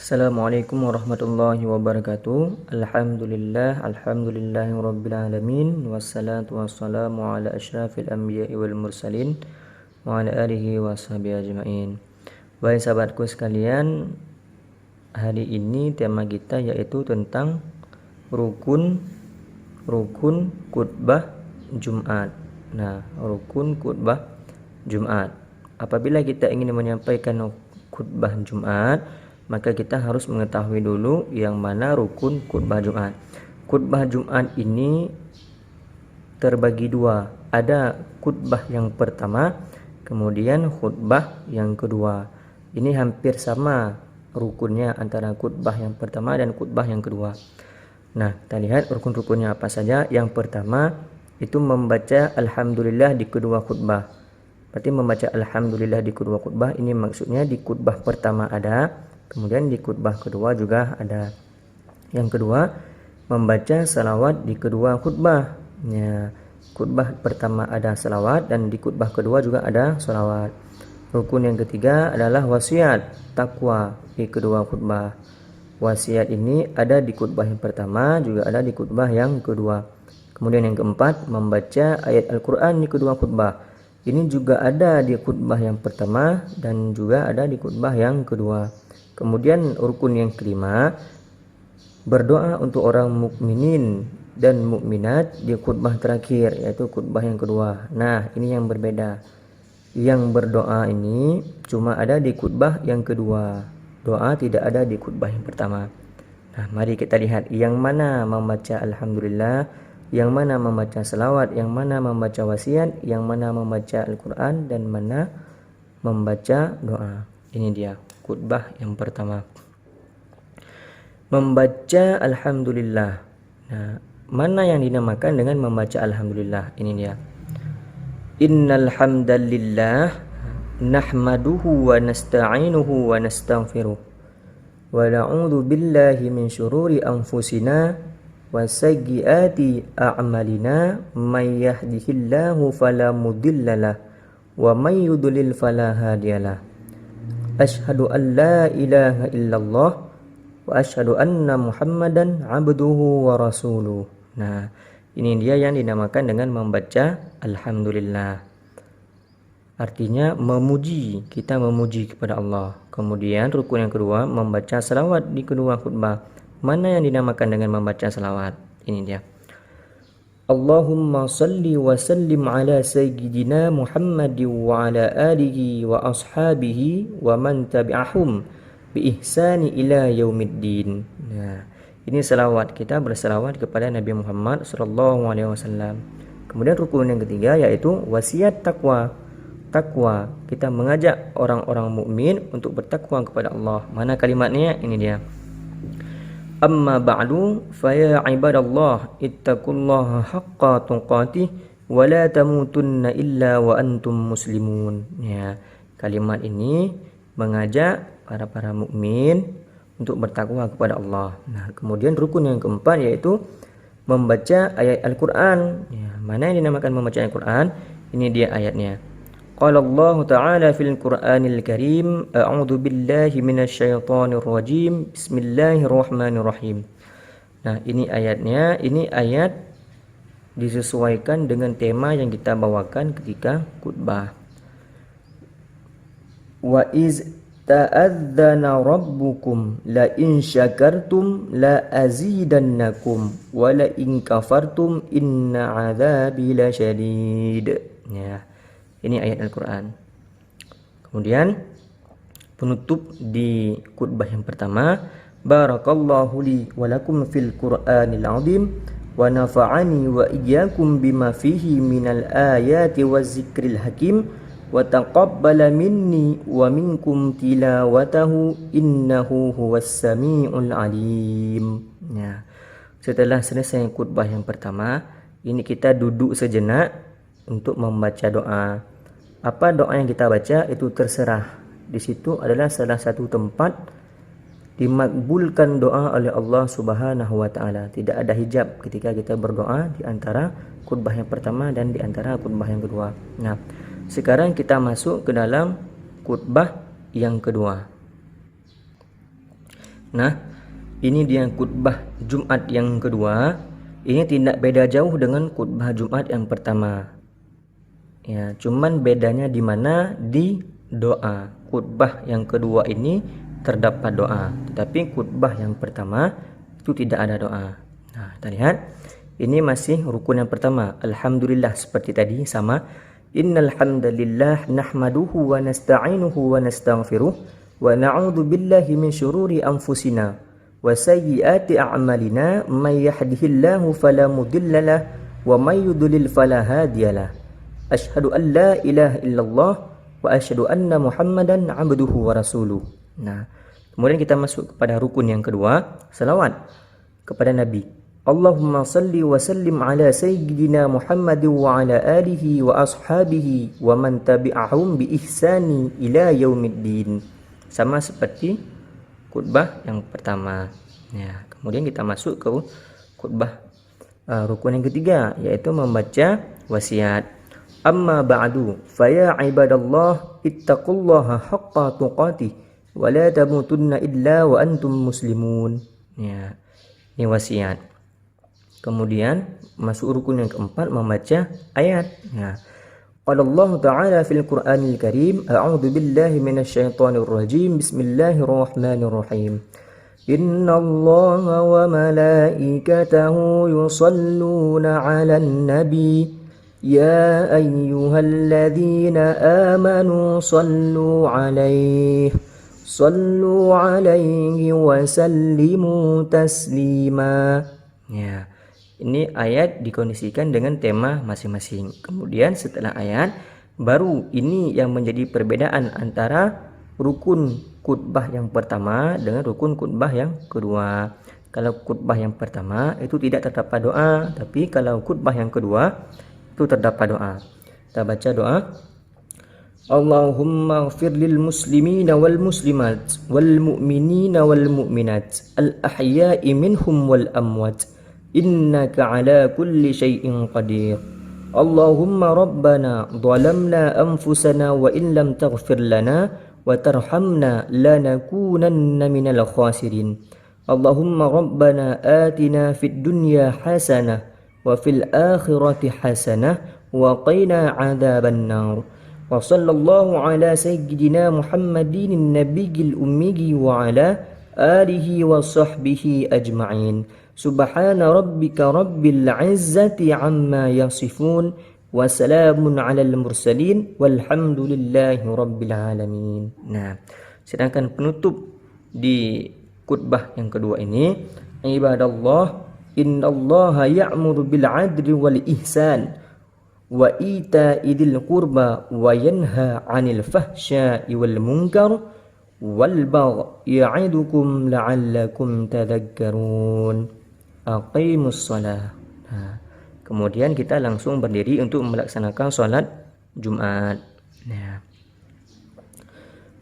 Assalamualaikum warahmatullahi wabarakatuh. Alhamdulillahirabbil alamin wassalatu wassalamu ala asyrafil anbiya'i wal mursalin wa ala alihi washabihi ajmain. Baik sahabatku sekalian, hari ini tema kita yaitu tentang rukun khutbah Jumat. Nah, rukun khutbah Jumat. Apabila kita ingin menyampaikan khutbah Jumat, maka kita harus mengetahui dulu yang mana rukun khutbah Jumat. Khutbah Jumat ini terbagi dua. Ada khutbah yang pertama, kemudian khutbah yang kedua. Ini hampir sama rukunnya antara khutbah yang pertama dan khutbah yang kedua. Nah, kita lihat rukun-rukunnya apa saja. Yang pertama itu membaca alhamdulillah di kedua khutbah. Berarti membaca alhamdulillah di kedua khutbah ini maksudnya di khutbah pertama ada, kemudian di khutbah kedua juga ada. Yang kedua, membaca salawat di kedua khutbah. Ya, khutbah pertama ada salawat dan di khutbah kedua juga ada salawat. Rukun yang ketiga adalah wasiat takwa di kedua khutbah. Wasiat ini ada di khutbah yang pertama juga ada di khutbah yang kedua. Kemudian yang keempat, membaca ayat Al-Quran di kedua khutbah. Ini juga ada di khutbah yang pertama dan juga ada di khutbah yang kedua. Kemudian rukun yang kelima, berdoa untuk orang mukminin dan mukminat di khutbah terakhir, yaitu khutbah yang kedua. Nah, ini yang berbeda. Yang berdoa ini cuma ada di khutbah yang kedua. Doa tidak ada di khutbah yang pertama. Nah, mari kita lihat yang mana membaca alhamdulillah, yang mana membaca selawat, yang mana membaca wasiat, yang mana membaca Al-Quran, dan mana membaca doa. Ini dia khutbah yang pertama. Membaca alhamdulillah. Nah, mana yang dinamakan dengan membaca alhamdulillah? Ini dia. Innal hamdalillah nahmaduhu wa nasta'inuhu wa nastaghfiruh wa na'udzu billahi min syururi anfusina wa sayyiati a'malina may yahdihillahu fala mudhillalah wa may yudlil fala hadiyalah. Asyhadu an la ilaha illallah wa asyhadu anna Muhammadan abduhu wa rasuluh. Nah, ini dia yang dinamakan dengan membaca alhamdulillah. Artinya memuji, kita memuji kepada Allah. Kemudian rukun yang kedua, membaca salawat di kedua khutbah. Mana yang dinamakan dengan membaca salawat? Ini dia. Allahumma salli wa sallim ala sayyidina Muhammadin wa ala alihi wa ashabihi wa man tabi'ahum bi ihsani ila yaumiddin. Nah, ini salawat, kita bersalawat kepada Nabi Muhammad sallallahu alaihi wasallam. Kemudian rukun yang ketiga yaitu wasiat takwa. Takwa, kita mengajak orang-orang mukmin untuk bertakwa kepada Allah. Mana kalimatnya? Ini dia. Amma ba'du fa ya ibadallah ittaqullaha haqqa tuqatih wa la tamutunna illa wa antum muslimun. Ya, kalimat ini mengajak para mukmin untuk bertakwa kepada Allah. Nah, kemudian rukun yang keempat yaitu membaca ayat Al-Qur'an. Ya, mana yang dinamakan membaca Al-Qur'an? Ini dia ayatnya. Qala Allah Ta'ala fil Qur'anil Karim, a'udzu billahi minasyaitonir rajim. Bismillahirrahmanirrahim. Nah, ini ayatnya, ini ayat disesuaikan dengan tema yang kita bawakan ketika khutbah. Wa iz ta'adzana rabbukum la in syakartum la azidannakum wa la in kafartum inna 'adzabi lasyadid. Ya. Ini ayat Al-Quran. Kemudian penutup di khutbah yang pertama, barakallahu li wa lakum fil Qur'anil azim wa nafa'ani wa iyyakum bima fihi minal ayati waz zikril hakim wa taqabbala minni wa minkum tilawatahu innahu huwas samiul alim. Ya. Setelah selesai khutbah yang pertama, ini kita duduk sejenak untuk membaca doa. Apa doa yang kita baca itu terserah. Di situ adalah salah satu tempat dimakbulkan doa oleh Allah Subhanahu wa taala. Tidak ada hijab ketika kita berdoa di antara khutbah yang pertama dan di antara khutbah yang kedua. Nah, sekarang kita masuk ke dalam khutbah yang kedua. Nah, ini dia khutbah Jumat yang kedua. Ini tidak beda jauh dengan khutbah Jumat yang pertama. Ya, cuman bedanya di mana? Di doa. Khutbah yang kedua ini terdapat doa, tetapi khutbah yang pertama itu tidak ada doa. Nah, kita lihat. Ini masih rukun yang pertama. Alhamdulillah seperti tadi sama. Innal hamdalillah nahmaduhu wa nasta'inuhu wa nastaghfiruh wa na'udzu billahi min syururi anfusina wa sayyiati a'malina may yahdihillahu fala mudhillalah wa may yudlil fala hadiyalah. Asyhadu an la ilaha illallah wa asyhadu anna Muhammadan 'abduhu wa rasuluh. Nah, kemudian kita masuk kepada rukun yang kedua, salawat kepada Nabi. Allahumma salli wa sallim ala sayyidina Muhammad wa ala alihi wa ashabihi wa man tabi'ahum bi ihsani ila yaumiddin. Sama seperti khutbah yang pertama. Ya, kemudian kita masuk ke khutbah rukun yang ketiga, yaitu membaca wasiat. Amma ba'du fa ya ibadallah ittaqullaha haqqa tuqatih wa la tamutunna illa wa antum muslimun. Ya, ini wasiat. Kemudian masuk rukun yang keempat, membaca ayat. Ya. Qala Allah Ta'ala fil Qur'anil Karim, a'udzu billahi minasyaitonir rajim. Bismillahirrahmanirrahim. Innallaha wa malaikatahu yusalluna 'alan nabi. Ya ayyuhalladzina amanu sallu 'alaihi wa sallimu taslima. Ya. Ini ayat dikondisikan dengan tema masing-masing. Kemudian setelah ayat, baru ini yang menjadi perbedaan antara rukun khutbah yang pertama dengan rukun khutbah yang kedua. Kalau khutbah yang pertama itu tidak terdapat doa, tapi kalau khutbah yang kedua itu terdapat doa. Kita baca doa. Allahumma ighfir lil muslimina wal muslimat wal mu'minina wal mu'minat al ahya'i minhum wal amwat. Innaka ala kulli syai'in qadir. Allahumma rabbana zalamna anfusana wa in lam taghfir lana wa tarhamna lanakunanna minal khasirin. Allahumma rabbana atina fid dunya hasanah wa fil akhirati hasanah wa qina adzaban nar. Wa sallallahu ala sayyidina Muhammadin nabiyil ummi wa ala alihi wa sahbihi ajma'in. Subhana rabbika rabbil izzati amma yasifun wa salamun alal mursalin walhamdulillahi rabbil alamin. Nah, sedangkan penutup di khutbah yang kedua ini, ibadallah innallaha ya'muru bil 'adli wal ihsan wa ita'i dzil qurba wa yanha 'anil fahsya'i wal munkar wal baghi ya'idukum la'allakum tadhakkarun. Aqimus shalah. Nah, kemudian kita langsung berdiri untuk melaksanakan sholat Jumat. Nah,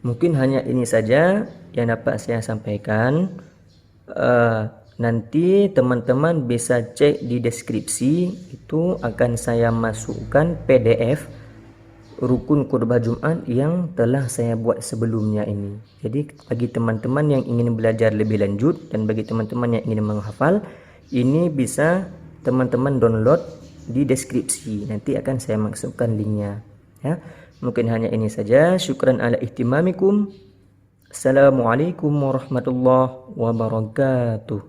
mungkin hanya ini saja yang dapat saya sampaikan. Nanti teman-teman bisa cek di deskripsi, itu akan saya masukkan PDF rukun khutbah Jumat yang telah saya buat sebelumnya ini. Jadi bagi teman-teman yang ingin belajar lebih lanjut dan bagi teman-teman yang ingin menghafal, ini bisa teman-teman download di deskripsi. Nanti akan saya masukkan linknya. Ya, mungkin hanya ini saja. Syukran ala ihtimamikum. Assalamualaikum warahmatullahi wabarakatuh.